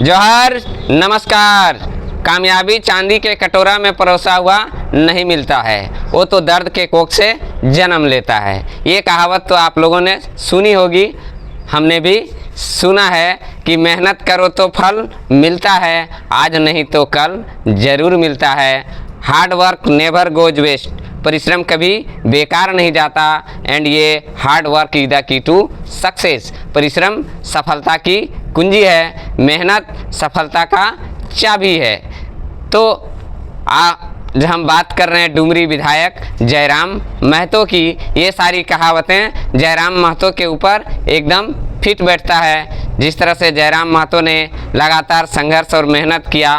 जोहर, नमस्कार। कामयाबी चांदी के कटोरा में परोसा हुआ नहीं मिलता है, वो तो दर्द के कोख से जन्म लेता है। ये कहावत तो आप लोगों ने सुनी होगी, हमने भी सुना है कि मेहनत करो तो फल मिलता है, आज नहीं तो कल ज़रूर मिलता है। Hard work never goes waste, परिश्रम कभी बेकार नहीं जाता। एंड ये hard work is the key to success, परिश्रम सफलता की कुंजी है, मेहनत सफलता का चाबी है। तो आज हम बात कर रहे हैं डुमरी विधायक जयराम महतो की। ये सारी कहावतें जयराम महतो के ऊपर एकदम फिट बैठता है। जिस तरह से जयराम महतो ने लगातार संघर्ष और मेहनत किया,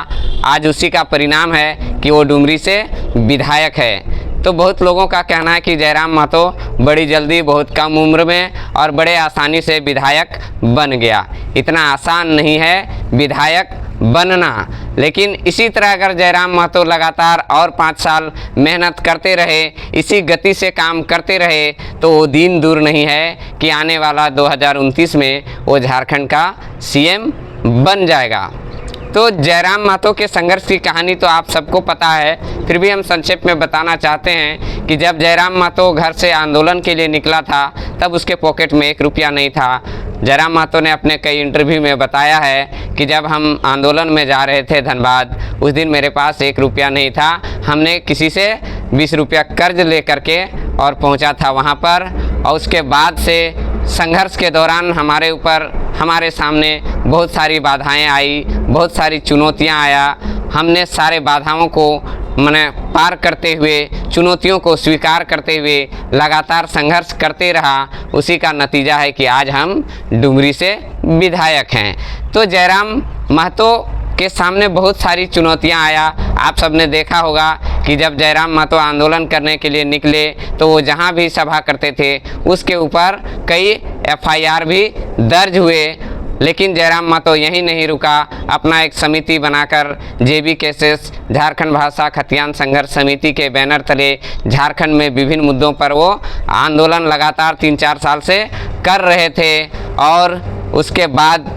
आज उसी का परिणाम है कि वो डुमरी से विधायक है। तो बहुत लोगों का कहना है कि जयराम महतो बड़ी जल्दी, बहुत कम उम्र में और बड़े आसानी से विधायक बन गया। इतना आसान नहीं है विधायक बनना, लेकिन इसी तरह अगर जयराम महतो लगातार और 5 साल मेहनत करते रहे, इसी गति से काम करते रहे, तो वो दिन दूर नहीं है कि आने वाला 2029 में वो झारखंड का सीएम बन जाएगा। तो जयराम महतो के संघर्ष की कहानी तो आप सबको पता है, फिर भी हम संक्षेप में बताना चाहते हैं कि जब जयराम महतो घर से आंदोलन के लिए निकला था, तब उसके पॉकेट में 1 रुपया नहीं था। जयराम महतो ने अपने कई इंटरव्यू में बताया है कि जब हम आंदोलन में जा रहे थे धनबाद, उस दिन मेरे पास 1 रुपया नहीं था। हमने किसी से 20 रुपया कर्ज ले करके और पहुंचा था वहां पर। और उसके बाद से संघर्ष के दौरान हमारे सामने बहुत सारी बाधाएं आई, बहुत सारी चुनौतियां आया। हमने सारे बाधाओं को पार करते हुए, चुनौतियों को स्वीकार करते हुए लगातार संघर्ष करते रहा। उसी का नतीजा है कि आज हम डुमरी से विधायक हैं। तो जयराम महतो के सामने बहुत सारी चुनौतियां आया। आप सबने देखा होगा कि जब जयराम महतो आंदोलन करने के लिए निकले, तो वो जहां भी सभा करते थे उसके ऊपर कई FIR भी दर्ज हुए। लेकिन जयराम महतो यहीं नहीं रुका, अपना एक समिति बनाकर JB केसेस झारखंड भाषा खतियान संघर्ष समिति के बैनर तले झारखंड में विभिन्न मुद्दों पर वो आंदोलन लगातार 3-4 साल से कर रहे थे। और उसके बाद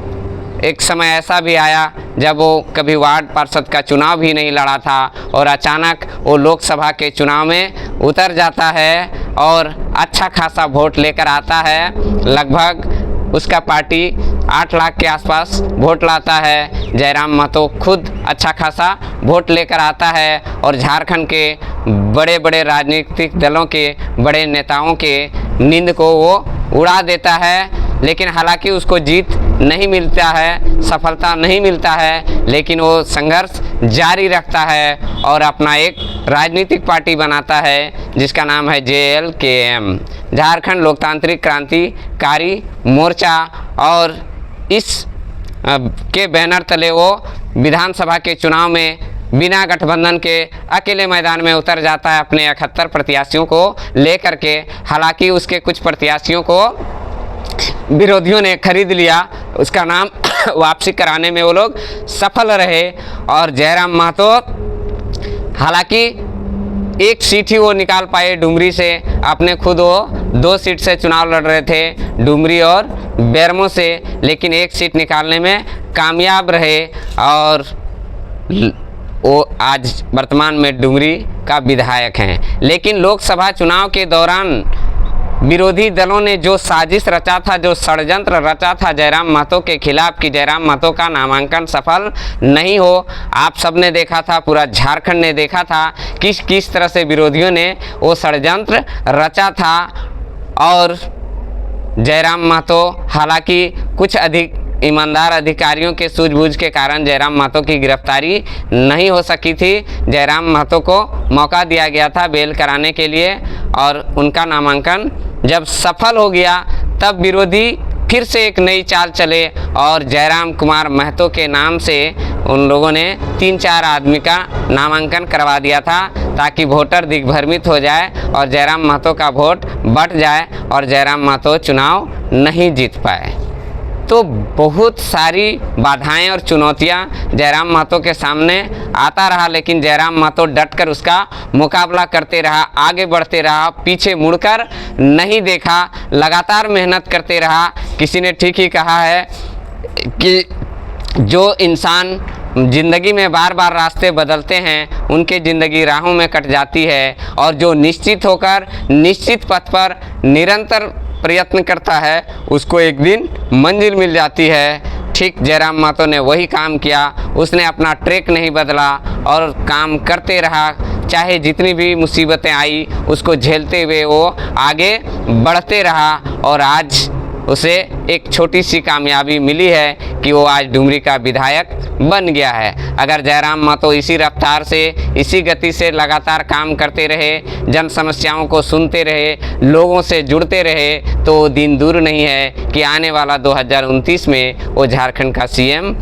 एक समय ऐसा भी आया जब वो कभी वार्ड पार्षद का चुनाव भी नहीं लड़ा था और अचानक वो लोकसभा के चुनाव में उतर जाता है और अच्छा खासा वोट लेकर आता है। लगभग उसका पार्टी 8 लाख के आसपास वोट लाता है। जयराम महतो खुद अच्छा खासा वोट लेकर आता है और झारखंड के बड़े बड़े राजनीतिक दलों के बड़े नेताओं के नींद को वो उड़ा देता है। लेकिन हालांकि उसको जीत नहीं मिलता है, सफलता नहीं मिलता है, लेकिन वो संघर्ष जारी रखता है और अपना एक राजनीतिक पार्टी बनाता है जिसका नाम है JLKM, झारखंड लोकतांत्रिक क्रांतिकारी मोर्चा। और इस के बैनर तले वो विधानसभा के चुनाव में बिना गठबंधन के अकेले मैदान में उतर जाता है अपने 71 प्रत्याशियों को लेकर के। हालांकि उसके कुछ प्रत्याशियों को विरोधियों ने खरीद लिया, उसका नाम वापसी कराने में वो लोग सफल रहे। और जयराम महतो हालांकि 1 सीट ही वो निकाल पाए डुमरी से। अपने खुद वो 2 सीट से चुनाव लड़ रहे थे, डुमरी और बेरमो से, लेकिन 1 सीट निकालने में कामयाब रहे और वो आज वर्तमान में डुमरी का विधायक हैं। लेकिन लोकसभा चुनाव के दौरान विरोधी दलों ने जो साजिश रचा था, जो षड्यंत्र रचा था जयराम महतो के खिलाफ कि जयराम महतो का नामांकन सफल नहीं हो, आप सबने देखा था, पूरा झारखंड ने देखा था किस तरह से विरोधियों ने वो षड्यंत्र रचा था। और जयराम महतो हालांकि कुछ अधिक ईमानदार अधिकारियों के सूझबूझ के कारण जयराम महतो की गिरफ्तारी नहीं हो सकी थी। जयराम महतो को मौका दिया गया था बेल कराने के लिए और उनका नामांकन जब सफल हो गया, तब विरोधी फिर से एक नई चाल चले और जयराम कुमार महतो के नाम से उन लोगों ने 3-4 आदमी का नामांकन करवा दिया था ताकि वोटर दिग्भ्रमित हो जाए और जयराम महतो का वोट बट जाए और जयराम महतो चुनाव नहीं जीत पाए। तो बहुत सारी बाधाएं और चुनौतियां जयराम महतो के सामने आता रहा, लेकिन जयराम महतो डटकर उसका मुकाबला करते रहा, आगे बढ़ते रहा, पीछे मुड़कर नहीं देखा, लगातार मेहनत करते रहा। किसी ने ठीक ही कहा है कि जो इंसान ज़िंदगी में बार बार रास्ते बदलते हैं उनकी ज़िंदगी राहों में कट जाती है, और जो निश्चित होकर निश्चित पथ पर निरंतर प्रयत्न करता है उसको एक दिन मंजिल मिल जाती है। ठीक जयराम महतो ने वही काम किया, उसने अपना ट्रैक नहीं बदला और काम करते रहा, चाहे जितनी भी मुसीबतें आई उसको झेलते हुए वो आगे बढ़ते रहा, और आज उसे एक छोटी सी कामयाबी मिली है कि वो आज डुमरी का विधायक बन गया है। अगर जयराम महतो इसी रफ्तार से, इसी गति से लगातार काम करते रहे, जन समस्याओं को सुनते रहे, लोगों से जुड़ते रहे, तो वो दिन दूर नहीं है कि आने वाला 2029 में वो झारखंड का सीएम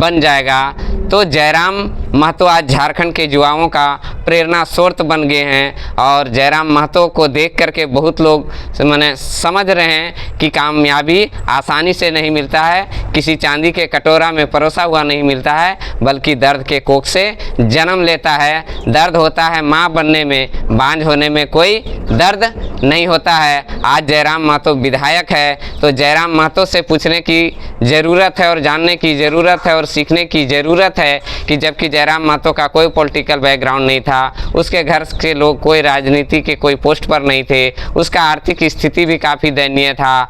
बन जाएगा। तो जयराम महतो आज झारखंड के युवाओं का प्रेरणा स्रोत बन गए हैं, और जयराम महतो को देख करके बहुत लोग माने समझ रहे हैं कि कामयाबी आसानी से नहीं मिलता है, किसी चांदी के कटोरा में परोसा हुआ नहीं मिलता है, बल्कि दर्द के कोख से जन्म लेता है। दर्द होता है माँ बनने में, बांझ होने में कोई दर्द नहीं होता है। आज जयराम महतो विधायक है, तो जयराम महतो से पूछने की ज़रूरत है और जानने की ज़रूरत है और सीखने की ज़रूरत है कि जबकि जयराम महतो का कोई पॉलिटिकल बैकग्राउंड नहीं था, उसके घर के लोग कोई राजनीति के कोई पोस्ट पर नहीं थे, उसका आर्थिक स्थिति भी काफ़ी दयनीय था,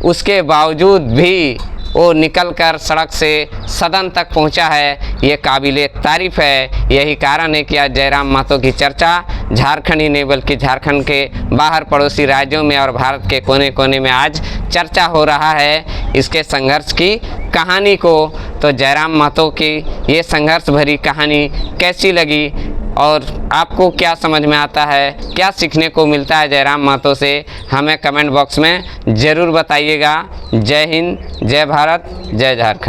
उसके बावजूद भी वो निकलकर सड़क से सदन तक पहुंचा है। ये काबिले तारीफ़ है। यही कारण है कि आज जयराम महतो की चर्चा झारखंड ही नहीं बल्कि झारखंड के बाहर पड़ोसी राज्यों में और भारत के कोने कोने में आज चर्चा हो रहा है इसके संघर्ष की कहानी को। तो जयराम महतो की ये संघर्ष भरी कहानी कैसी लगी और आपको क्या समझ में आता है, क्या सीखने को मिलता है जयराम महतो से, हमें कमेंट बॉक्स में ज़रूर बताइएगा। जय हिंद, जय भारत, जय झारखंड।